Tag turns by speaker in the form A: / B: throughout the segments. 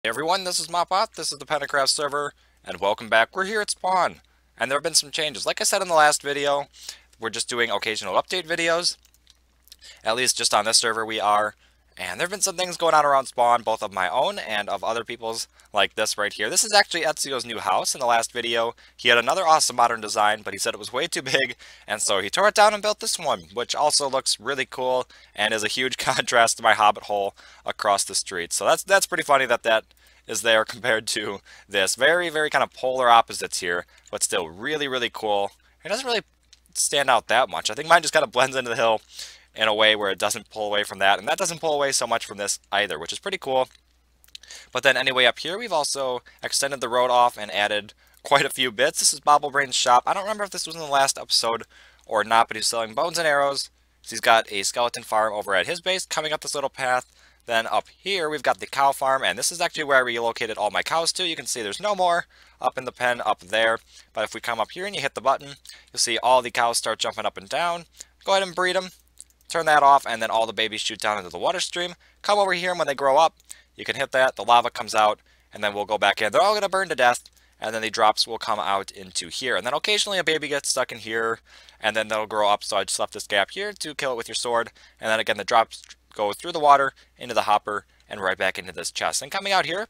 A: Hey everyone, this is Mott. This is the PentaCraft server, and welcome back. We're here at spawn, and there have been some changes. Like I said in the last video, we're just doing occasional update videos. At least just on this server we are. And there have been some things going on around spawn, both of my own and of other people's, like this right here. This is actually Ezio's new house. In the last video, he had another awesome modern design, but he said it was way too big, and so he tore it down and built this one, which also looks really cool and is a huge contrast to my hobbit hole across the street. So that's pretty funny that that is there compared to this. Very, very kind of polar opposites here, but still really, really cool. It doesn't really stand out that much. I think mine just kind of blends into the hill in a way where it doesn't pull away from that, and that doesn't pull away so much from this either, which is pretty cool. But then anyway, up here we've also extended the road off and added quite a few bits. This is Bobblebrain's shop. I don't remember if this was in the last episode or not, but he's selling bones and arrows. So he's got a skeleton farm over at his base coming up this little path. Then up here we've got the cow farm, and this is actually where I relocated all my cows to. You can see there's no more up in the pen up there, but if we come up here and you hit the button, you'll see all the cows start jumping up and down. Go ahead and breed them. Turn that off, and then all the babies shoot down into the water stream. Come over here, and when they grow up, you can hit that, the lava comes out, and then we'll go back in. They're all going to burn to death, and then the drops will come out into here. And then occasionally a baby gets stuck in here, and then they'll grow up, so I just left this gap here to kill it with your sword. And then again, the drops go through the water, into the hopper, and right back into this chest. And coming out here,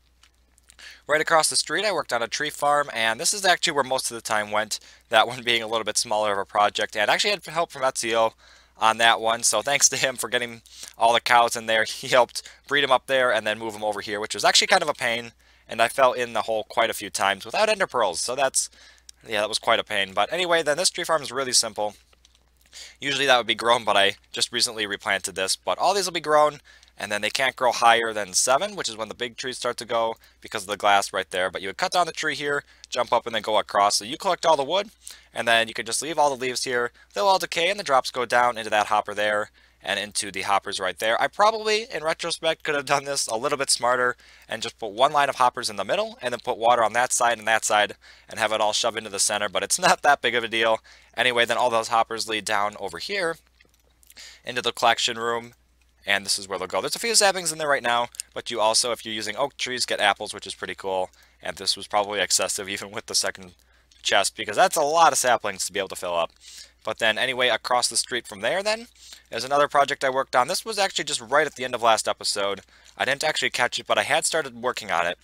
A: right across the street, I worked on a tree farm, and this is actually where most of the time went, that one being a little bit smaller of a project. And actually had help from Ezio on that one, so thanks to him for getting all the cows in there. He helped breed them up there and then move them over here, which was actually kind of a pain, and I fell in the hole quite a few times without ender pearls, so that was quite a pain. But anyway, then this tree farm is really simple. Usually that would be grown, but I just recently replanted this, but all these will be grown, and then they can't grow higher than 7, which is when the big trees start to go because of the glass right there. But you would cut down the tree here, jump up, and then go across. So you collect all the wood, and then you can just leave all the leaves here. They'll all decay, and the drops go down into that hopper there and into the hoppers right there. I probably, in retrospect, could have done this a little bit smarter and just put one line of hoppers in the middle and then put water on that side and have it all shoved into the center, but it's not that big of a deal. Anyway, then all those hoppers lead down over here into the collection room, and this is where they'll go. There's a few saplings in there right now, but you also, if you're using oak trees, get apples, which is pretty cool. And this was probably excessive even with the second chest, because that's a lot of saplings to be able to fill up. But then anyway, across the street from there then, there's another project I worked on. This was actually just right at the end of last episode. I didn't actually catch it, but I had started working on it.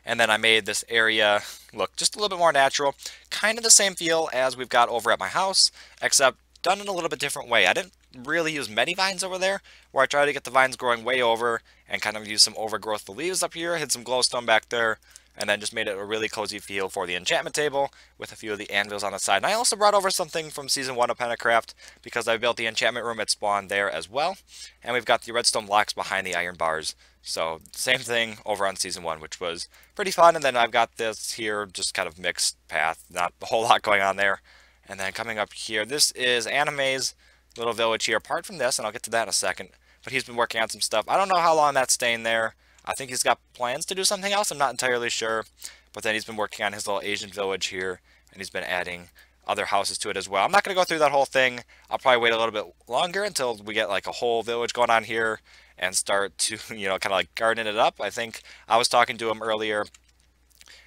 A: And then I made this area look just a little bit more natural. Kind of the same feel as we've got over at my house, except done in a little bit different way. I didn't really use many vines over there, where I try to get the vines growing way over and kind of use some overgrowth of the leaves up here, hid some glowstone back there, and then just made it a really cozy feel for the enchantment table with a few of the anvils on the side. And I also brought over something from Season 1 of PentaCraft because I built the enchantment room at spawn there as well. And we've got the redstone blocks behind the iron bars. So same thing over on Season 1, which was pretty fun. And then I've got this here, just kind of mixed path, not a whole lot going on there. And then coming up here, this is Anime's little village here. Apart from this, and I'll get to that in a second, but he's been working on some stuff. I don't know how long that's staying there. I think he's got plans to do something else. I'm not entirely sure. But then he's been working on his little Asian village here, and he's been adding other houses to it as well. I'm not going to go through that whole thing. I'll probably wait a little bit longer until we get like a whole village going on here and start to, kind of like garden it up. I think I was talking to him earlier,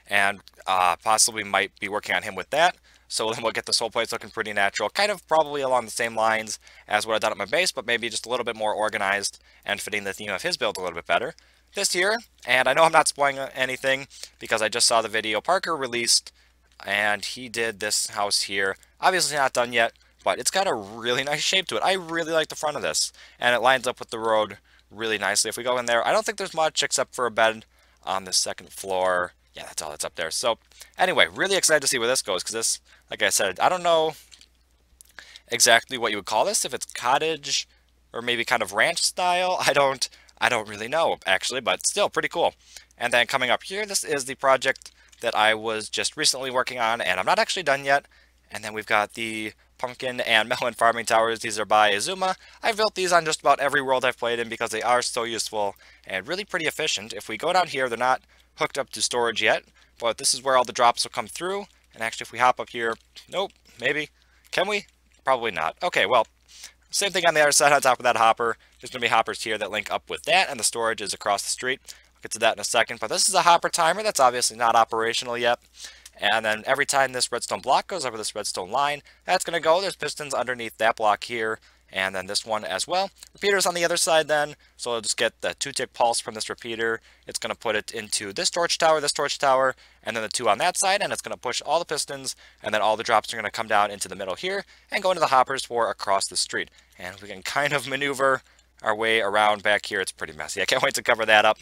A: and possibly might be working on him with that. So then we'll get this whole place looking pretty natural, kind of probably along the same lines as what I've done at my base, but maybe just a little bit more organized and fitting the theme of his build a little bit better. This here, and I know I'm not spoiling anything because I just saw the video Parker released, and he did this house here. Obviously not done yet, but it's got a really nice shape to it. I really like the front of this, and it lines up with the road really nicely. If we go in there, I don't think there's much except for a bed on the second floor. Yeah, that's all that's up there. So anyway, really excited to see where this goes, because this, like I said, I don't know exactly what you would call this, if it's cottage or maybe kind of ranch style. I don't really know actually, but still pretty cool. And then coming up here, this is the project that I was just recently working on, and I'm not actually done yet. And then we've got the pumpkin and melon farming towers. These are by Izuma. I've built these on just about every world I've played in because they are so useful and really pretty efficient. If we go down here, they're not hooked up to storage yet, but this is where all the drops will come through. And actually, if we hop up here, nope, maybe. Can we? Probably not. Okay, well, same thing on the other side on top of that hopper. There's going to be hoppers here that link up with that, and the storage is across the street. We'll get to that in a second, but this is a hopper timer that's obviously not operational yet. And then every time this redstone block goes over this redstone line, that's going to go. There's pistons underneath that block here, and then this one as well. Repeater's on the other side then, so we'll just get the 2-tick pulse from this repeater. It's going to put it into this torch tower, and then the 2 on that side, and it's going to push all the pistons, and then all the drops are going to come down into the middle here, and go into the hoppers for across the street. And we can kind of maneuver our way around back here. It's pretty messy. I can't wait to cover that up.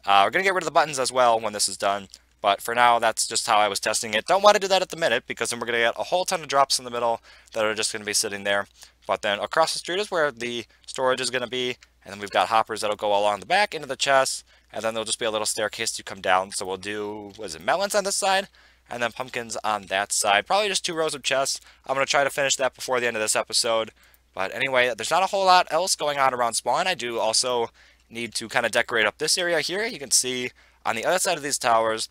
A: We're going to get rid of the buttons as well when this is done. But for now, that's just how I was testing it. Don't want to do that at the minute, because then we're going to get a whole ton of drops in the middle that are just going to be sitting there. But then across the street is where the storage is going to be. And then we've got hoppers that'll go along the back into the chest. And then there'll just be a little staircase to come down. So we'll do, melons on this side? And then pumpkins on that side. Probably just 2 rows of chests. I'm going to try to finish that before the end of this episode. But anyway, there's not a whole lot else going on around spawn. I do also need to kind of decorate up this area here. You can see on the other side of these towers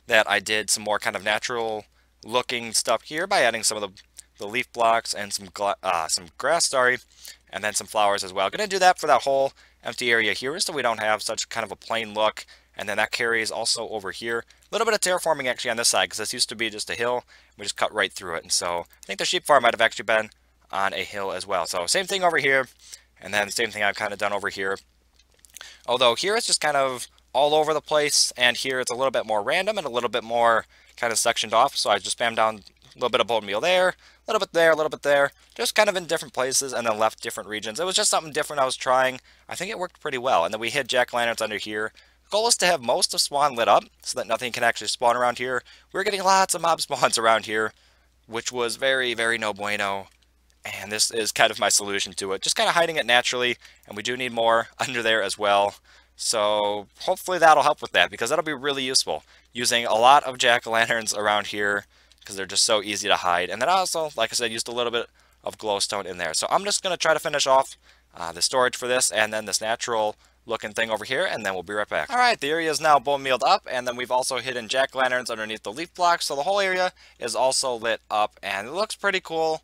A: that I did some more kind of natural looking stuff here by adding some of the leaf blocks and some grass, and then some flowers as well. Going to do that for that whole empty area here so we don't have such kind of a plain look. And then that carries also over here. A little bit of terraforming actually on this side, because this used to be just a hill. We just cut right through it. And so I think the sheep farm might have actually been on a hill as well. So same thing over here, and then same thing I've kind of done over here. Although here it's just kind of all over the place, and here it's a little bit more random and a little bit more kind of sectioned off. So I just spammed down a little bit of bone meal there, a little bit there, a little bit there, just kind of in different places, and then left different regions. It was just something different I was trying. I think it worked pretty well. And then we hid jack-o'-lanterns under here. The goal is to have most of spawn lit up so that nothing can actually spawn around here. We're getting lots of mob spawns around here, which was very, very no bueno. And this is kind of my solution to it. Just kind of hiding it naturally, and we do need more under there as well. So hopefully that'll help with that, because that'll be really useful. Using a lot of jack-o'-lanterns around here, because they're just so easy to hide. And then I also, like I said, used a little bit of glowstone in there. So I'm just going to try to finish off the storage for this, and then this natural looking thing over here, and then we'll be right back. Alright, the area is now bone mealed up, and then we've also hidden jack-o'-lanterns underneath the leaf blocks, so the whole area is also lit up, and it looks pretty cool.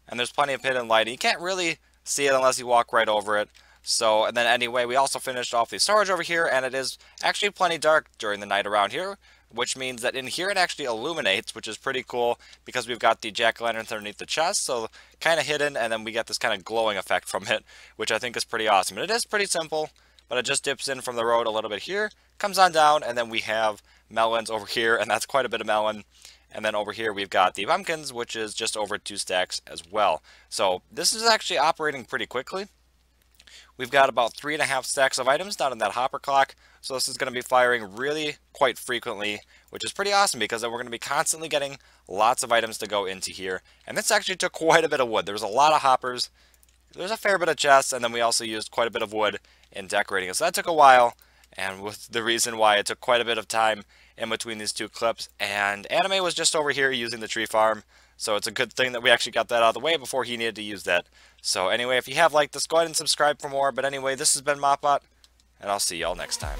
A: And there's plenty of hidden lighting. You can't really see it unless you walk right over it. So, and then anyway, we also finished off the storage over here, and it is actually plenty dark during the night around here, which means that in here it actually illuminates, which is pretty cool, because we've got the jack-o'-lanterns underneath the chest, so kind of hidden, and then we get this kind of glowing effect from it, which I think is pretty awesome. And it is pretty simple, but it just dips in from the road a little bit here, comes on down, and then we have melons over here, and that's quite a bit of melon. And then over here we've got the pumpkins, which is just over 2 stacks as well. So this is actually operating pretty quickly. We've got about 3.5 stacks of items down in that hopper clock. So this is going to be firing really quite frequently, which is pretty awesome, because then we're going to be constantly getting lots of items to go into here. And this actually took quite a bit of wood. There was a lot of hoppers. There's a fair bit of chests, and then we also used quite a bit of wood in decorating it. So that took a while, and with the reason why it took quite a bit of time in between these 2 clips. And Anime was just over here using the tree farm, so it's a good thing that we actually got that out of the way before he needed to use that. So anyway, if you have liked this, go ahead and subscribe for more. But anyway, this has been Mott, and I'll see y'all next time.